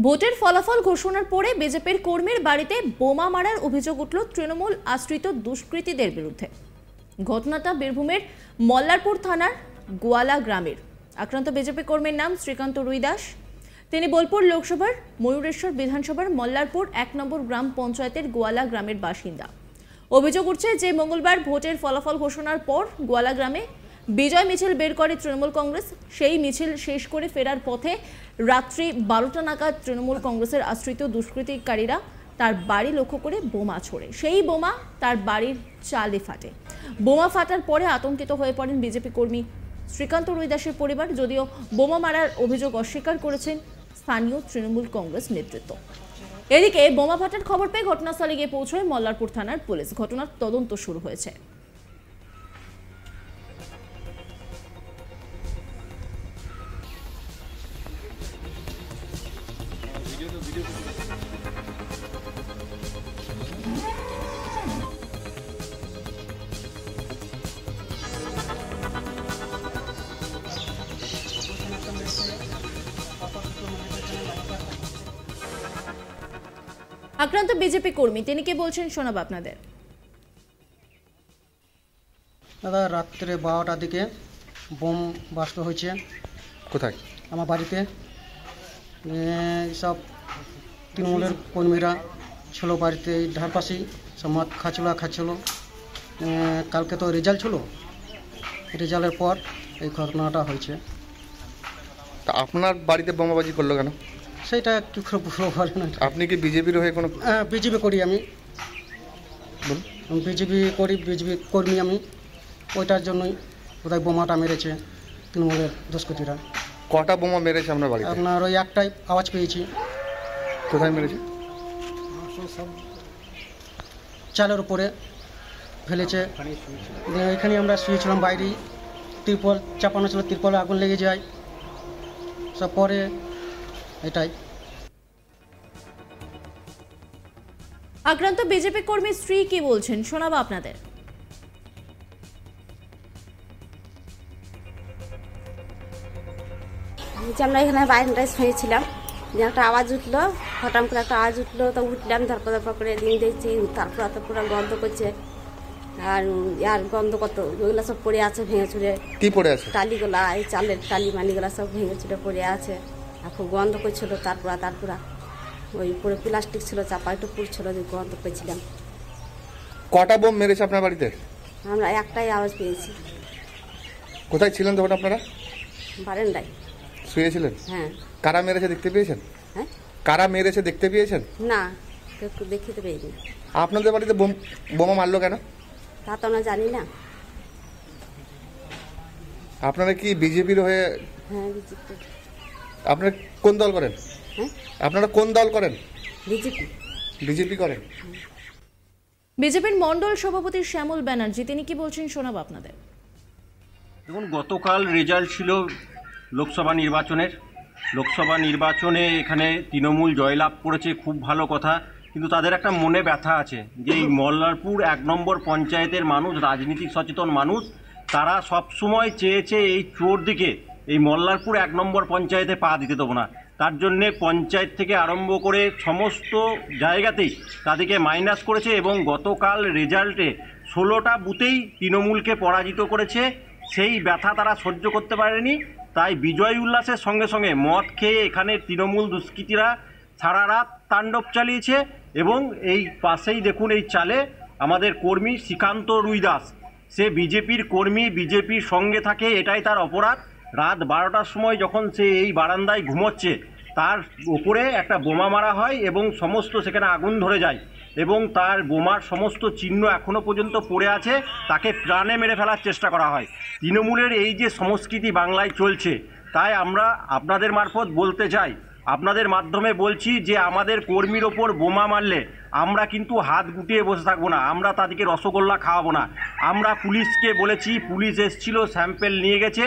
ভোটের ফলাফল ঘোষণার পরে বিজেপির কর্মীর বাড়িতে বোমা মারার অভিযোগ উঠল তৃণমূল আশ্রিত দুষ্কৃতীদের বিরুদ্ধে। ঘটনাটা বীরভূমের মল্লারপুর থানার গোয়ালা গ্রামের। আক্রান্ত বিজেপি কর্মীর নাম শ্রীকান্ত রুইদাস। তিনি বোলপুর লোকসভার ময়ূরেশ্বর বিধানসভার মল্লারপুর ১ নম্বর গ্রাম পঞ্চায়েতের গোয়ালা গ্রামের বাসিন্দা। অভিযোগ উঠছে যে মঙ্গলবার ভোটের ফলাফল ঘোষণার পর গোয়ালা গ্রামে বিজয় মিছিল বের করে তৃণমূল কংগ্রেস। সেই মিছিল শেষ করে ফেরার পথে রাত্রি ১২টা নাগাদ তৃণমূল কংগ্রেসের আশ্রিত দুষ্কৃতিকারীরা তার বাড়ি লক্ষ্য করে বোমা ছোড়ে। সেই বোমা তার বাড়ির চালে ফাটে। বোমা ফাটার পরে আতঙ্কিত হয়ে পড়েন বিজেপি কর্মী শ্রীকান্ত রুইদাসের পরিবার। যদিও বোমা মারার অভিযোগ অস্বীকার করেছেন স্থানীয় তৃণমূল কংগ্রেস নেতৃত্ব। এদিকে বোমা ফাটার খবর পেয়ে ঘটনাস্থলে গিয়ে পৌঁছয় মল্লারপুর থানার পুলিশ। ঘটনার তদন্ত শুরু হয়েছে। আক্রান্ত বিজেপি কর্মী তিনি কি বলছেন শোনাবো আপনাদের। দাদা রাত্রে 12টার দিকে বোম বাস্ট হয়েছে। কোথায়? আমার বাড়িতে। সব তৃণমূলের কর্মীরা ছিল বাড়িতে, ধার পাশেই সব মদ খাচ্ছিল। কালকে তো রেজাল্ট ছিল, রেজাল্টের পর এই ঘটনাটা হয়েছে। তা আপনার বাড়িতে বোমাবাজি করলো কেন? সেইটা একটু ভালো না। আপনি কি বিজেপির হয়ে কোনো? বিজেপি করি আমি, বিজেপি কর্মী আমি। ওইটার জন্যই বোধহয় বোমাটা মেরেছে তৃণমূলের দুষ্কৃতীরা। কটা বোমা মেরেছে আপনার বাড়িতে? আপনার ওই একটাই আওয়াজ পেয়েছি। কোথায় মেরেছে? চালের উপরে ফেলেছে। এখানে আমরা শুয়েছিলাম বাইরেই, তিরপল চাপানো ছিল, তিরপলে আগুন লেগে যায় সব। পরে এটাই। আক্রান্ত বিজেপি কর্মীর স্ত্রী কি বলছেন শোনাবো আপনাদের। আমরা এখানে বাইরেটায় শুয়েছিলাম, যে একটা আওয়াজ উঠলো, হঠাৎ করে একটা আওয়াজ উঠলো, তো উঠলাম, ধরপা করে দিন দেখছি, তারপর তো পুরো গন্ধ করছে। আর গন্ধ কত ওইগুলো সব পড়ে আছে, ভেঙে চুড়ে। কি পড়ে আছে? টালিগুলা, এই চালের টালি মালিগুলা সব ভেঙে চুড়ে পড়ে আছে। আর খুব গন্ধ করছিল। তারপর ওই পুরো প্লাস্টিক ছিল, চাপা একটু পুড়ছিল, যে গন্ধ পেয়েছিলাম। কটা বোম মেরেছে আপনার বাড়িতে? আমরা একটাই আওয়াজ পেয়েছি। কোথায় ছিলেন তখন আপনারা? বারান্দায় শুয়েছিলেন? হ্যাঁ। কারা মেরেছে দেখতে পেয়েছেন? হ্যাঁ, কারা মেরেছে দেখতে পেয়েছেন? না, একটু দেখিতে পেয়েছি। আপনাদের বাড়িতে বোমা মারলো কেন? তা তো আমরা জানি না। আপনারা কি বিজেপির হয়ে? হ্যাঁ, বিজেপি। আপনারা কোন দল করেন? হ্যাঁ, আপনারা কোন দল করেন? বিজেপি। বিজেপি করেন। বিজেপির মন্ডল সভাপতি শ্যামল ব্যানার্জি তিনি কি বলছেন শোনাবো আপনাদের। দেখুন, গতকাল রেজাল্ট ছিল লোকসভা নির্বাচনে এখানে তৃণমূল জয়লাভ করেছে, খুব ভালো কথা। কিন্তু তাদের একটা মনে ব্যথা আছে যে এই মল্লারপুর ১ নম্বর পঞ্চায়েতের মানুষ, রাজনীতিক সচেতন মানুষ, তারা সবসময় চেয়েছে এই চোর দিকে এই মল্লারপুর ১ নম্বর পঞ্চায়েতে পা দিতে দেবো না। তার জন্যে পঞ্চায়েত থেকে আরম্ভ করে সমস্ত জায়গাতেই তাদেরকে মাইনাস করেছে এবং গতকাল রেজাল্টে ১৬টা বুথেই তৃণমূলকে পরাজিত করেছে। সেই ব্যথা তারা সহ্য করতে পারেনি, তাই বিজয় উল্লাসের সঙ্গে সঙ্গে মদ খেয়ে এখানে তৃণমূল দুষ্কৃতীরা সারা রাত তাণ্ডব চালিয়েছে। এবং এই পাশেই দেখুন, এই চালে আমাদের কর্মী শ্রীকান্ত রুইদাস, সে বিজেপির কর্মী, বিজেপির সঙ্গে থাকে, এটাই তার অপরাধ। রাত 12টার সময় যখন সে এই বারান্দায় ঘুমোচ্ছে, তার উপরে একটা বোমা মারা হয় এবং সমস্ত সেখানে আগুন ধরে যায় এবং তার বোমার সমস্ত চিহ্ন এখনও পর্যন্ত পড়ে আছে। তাকে প্রাণে মেরে ফেলার চেষ্টা করা হয়। তৃণমূলের এই যে সংস্কৃতি বাংলায় চলছে, তাই আমরা আপনাদের মারফত বলতে চাই, আপনাদের মাধ্যমে বলছি যে আমাদের কর্মীর ওপর বোমা মারলে আমরা কিন্তু হাত গুটিয়ে বসে থাকবো না, আমরা তাদেরকে রসগোল্লা খাওয়াবো না। আমরা পুলিশকে বলেছি, পুলিশ এসেছিল, স্যাম্পেল নিয়ে গেছে,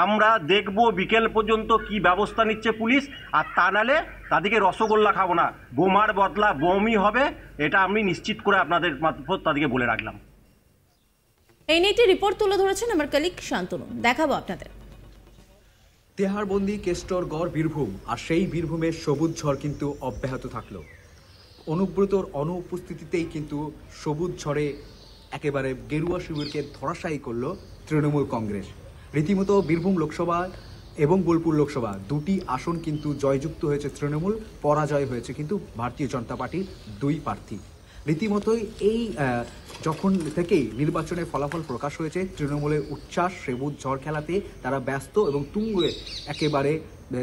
আমরা দেখব বিকেল পর্যন্ত কি ব্যবস্থা নিচ্ছে পুলিশ। আর তা নাহলে তাদেরকে রসগোল্লা খাবো না, বোমার বদলা বোমই হবে, এটা আমি নিশ্চিত করে আপনাদের মারফত তাদেরকে বলে রাখলাম। এই নিয়ে একটি রিপোর্ট তুলে ধরেছেন আমার কলিগ শান্তনু, দেখাবো আপনাদের। তেহারবন্দি, কেষ্টরগড়, বীরভূম, আর সেই বীরভূমের সবুজ ঝড় কিন্তু অব্যাহত থাকলো। অনুব্রতর অনুপস্থিতিতেই কিন্তু সবুজ ঝড়ে একেবারে গেরুয়া শিবিরকে ধরাশায়ী করলো তৃণমূল কংগ্রেস। রীতিমতো বীরভূম লোকসভা এবং বোলপুর লোকসভা দুটি আসন কিন্তু জয়যুক্ত হয়েছে তৃণমূল, পরাজয় হয়েছে কিন্তু ভারতীয় জনতা পার্টির দুই প্রার্থী। রীতিমতোই এই যখন থেকেই নির্বাচনের ফলাফল প্রকাশ হয়েছে, তৃণমূলের উচ্ছ্বাস সবুজ ঝড় খেলাতে তারা ব্যস্ত এবং তুঙ্গে একেবারে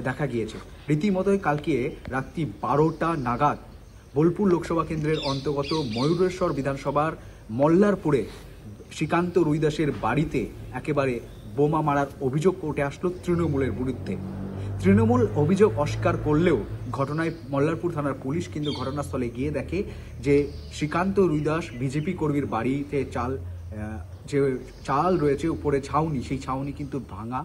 দেখা গিয়েছে। রীতিমতোই কালকে রাত্রি 12টা নাগাদ বোলপুর লোকসভা কেন্দ্রের অন্তর্গত ময়ূরেশ্বর বিধানসভার মল্লারপুরে শ্রীকান্ত রুইদাসের বাড়িতে একেবারে বোমা মারার অভিযোগ উঠে আসলো তৃণমূলের বিরুদ্ধে। তৃণমূল অভিযোগ অস্বীকার করলেও ঘটনায় মল্লারপুর থানার পুলিশ কিন্তু ঘটনাস্থলে গিয়ে দেখে যে শ্রীকান্ত রুইদাস বিজেপি কর্মীর বাড়িতে যে চাল রয়েছে উপরে ছাউনি, সেই ছাউনি কিন্তু ভাঙা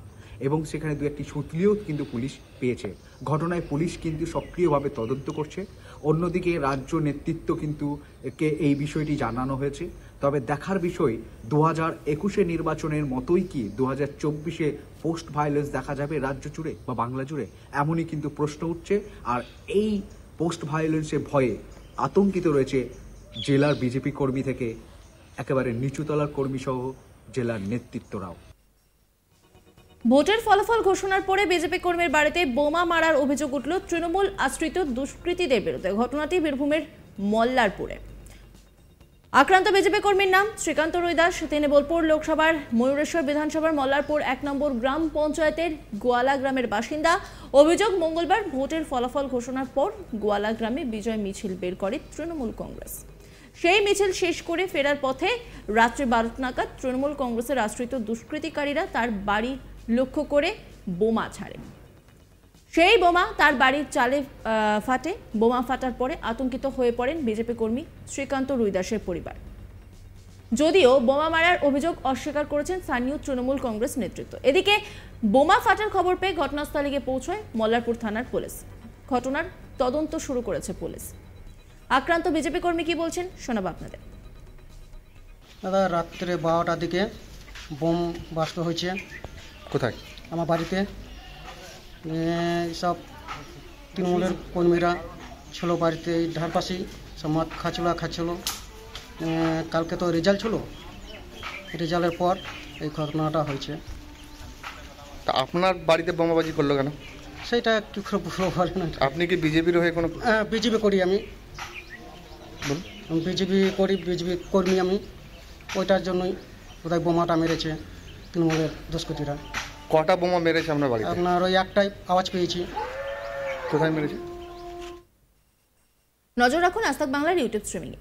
এবং সেখানে দু একটি সুতলিও কিন্তু পুলিশ পেয়েছে। ঘটনায় পুলিশ কিন্তু সক্রিয়ভাবে তদন্ত করছে। অন্যদিকে রাজ্য নেতৃত্ব কিন্তু এই বিষয়টি জানানো হয়েছে। তবে দেখার বিষয় 2021 নির্বাচনের মতোই কি 2024 পোস্ট ভায়োলেন্স দেখা যাবে রাজ্য জুড়ে বা বাংলা জুড়ে, এমনই কিন্তু প্রশ্ন উঠছে। আর এই পোস্ট ভায়োলেন্সের ভয়ে আতঙ্কিত রয়েছে জেলার বিজেপি কর্মী থেকে একেবারে নিচুতলার কর্মী সহ জেলার নেতৃত্বরাও। ভোটের ফলাফল ঘোষণার পরে বিজেপি কর্মীর বাড়িতে বোমা মারার অভিযোগ উঠল তৃণমূল আশ্রিত দুষ্কৃতীদের বিরুদ্ধে। ঘটনাটি বীরভূমের মল্লারপুরে। আক্রান্ত বিজেপি কর্মীর নাম শ্রীকান্ত রুইদাস। তিনি বোলপুর লোকসভার ময়ূরেশ্বর বিধানসভার মল্লারপুর 1 নম্বর গ্রাম পঞ্চায়েতের গোয়ালা গ্রামের বাসিন্দা। অভিযোগ, মঙ্গলবার ভোটের ফলাফল ঘোষণার পর গোয়ালা গ্রামে বিজয় মিছিল বের করে তৃণমূল কংগ্রেস। সেই মিছিল শেষ করে ফেরার পথে রাত্রি 12টা নাগাদ তৃণমূল কংগ্রেসের আশ্রিত দুষ্কৃতিকারীরা তার বাড়ি লক্ষ্য করে বোমা ছাড়ে। সেই বোমা তার বাড়ির চালে ফাটে। বোমা ফাটার পরে আতঙ্কিত হয়ে পড়েন বিজেপি কর্মী শ্রীকান্ত রুইদাসের পরিবার। যদিও বোমা মারার অভিযোগ অস্বীকার করেছেন স্থানীয় তৃণমূল কংগ্রেস নেতৃত্ব। এদিকে বোমা ফাটার খবর পেয়ে ঘটনাস্থলে গিয়ে পৌঁছয় মল্লারপুর থানার পুলিশ। ঘটনার তদন্ত শুরু করেছে পুলিশ। আক্রান্ত বিজেপি কর্মী কি বলছেন শোনাবো আপনাদের। দাদা, রাত্রে 12টার দিকে বোম বাস্ট হয়েছে। কোথায়? আমার বাড়িতে। সব তৃণমূলের কর্মীরা ছিল বাড়িতে, এই ধারপাশেই সব মদ খাচ্ছিল। কালকে তো রেজাল্ট ছিল, রেজাল্টের পর এই ঘটনাটা হয়েছে। তা আপনার বাড়িতে বোমাবাজি করলো কেন? সেইটা কি করে বুঝতে পারি না। আপনি কি বিজেপির হয়ে কোনো? বিজেপি করি আমি, বিজেপি কর্মী আমি। ওইটার জন্যই বোধহয় বোমাটা মেরেছে তৃণমূলের দুষ্কৃতীরা। কটা বোমা মেরেছে আপনার বাড়িতে? আপনার ওই একটাই আওয়াজ পেয়েছি। কোথায় মেরেছে? নজর রাখুন আজ তাক বাংলার ইউটিউব স্ট্রিমিংয়ে।